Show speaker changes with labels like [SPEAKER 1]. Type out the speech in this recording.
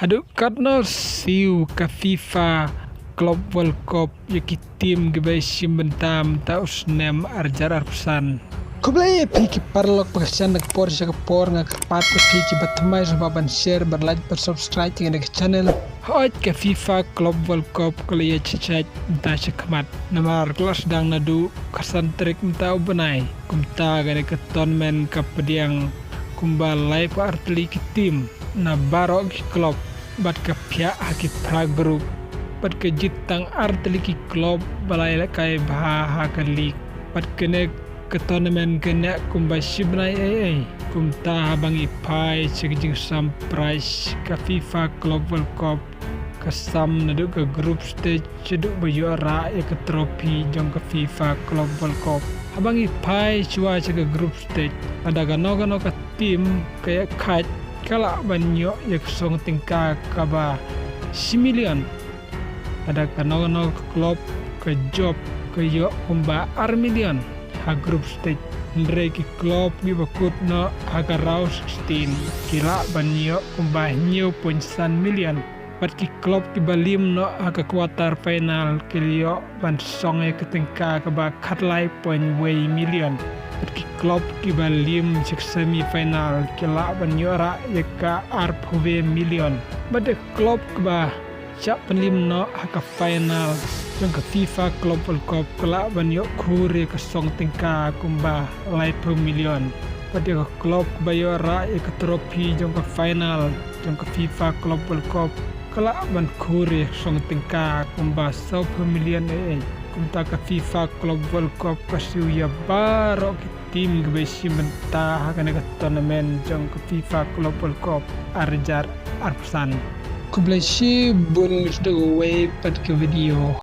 [SPEAKER 1] Haduk karena siu ka FIFA Club World Cup yaki tim gabay simbentam ta usnem arjar arpusan. Kublay piki parlok pagkasyan nagpor siya kapor nga kapat piki batamay sa baban share berlike bersubscribe dengan channel. Hoit ka FIFA Club World Cup kalaya cicit ta siya kamat. Namar kelas dang nadu kasantrik mta ubanay. Kumta gani ka tournament kapadiang kumbalay pa artli ki tim na barok ki club bat ka pia haki pra group bat ka jitang artli ki club balay kay baha ka league bat kene ke tournament kena kumba shibnai ai kumta habang ipai sigjing sam prize ka FIFA Club World Cup kasam nadu ke group stage cedu bayora ya ke trofi jong ke FIFA Club World Cup habang ipai cua ke group stage ada gano ka tim kayak kait kala banyo ya song tingka kaba 1 million ada gano klub ke job ke yo kumba ar million ha group stage ndre ki klub gi bakut no aga raw 16 kila banyo kumba new .1 million pat ki klub ki balim no aga quarter final kilio ban song e ketingka ka ba khatlai .1 million pat ki klub ki balim sik semi final kila banyo ra ka arpove million bat klub ka ba chap penlim no aga final jong ke FIFA Club World Cup kala banyo khure ke song tingka kumba lai per million pada ke klub bayora ke trofi jong ke final jong ke FIFA Club World Cup kala ban khure song tingka kumba 100 per million kumta ke FIFA Club World Cup kasiu ya baro ke tim gebesi mentah kana ke tournament jong ke FIFA Club World Cup arjar arsan kublasi bun sudah wave pada ke video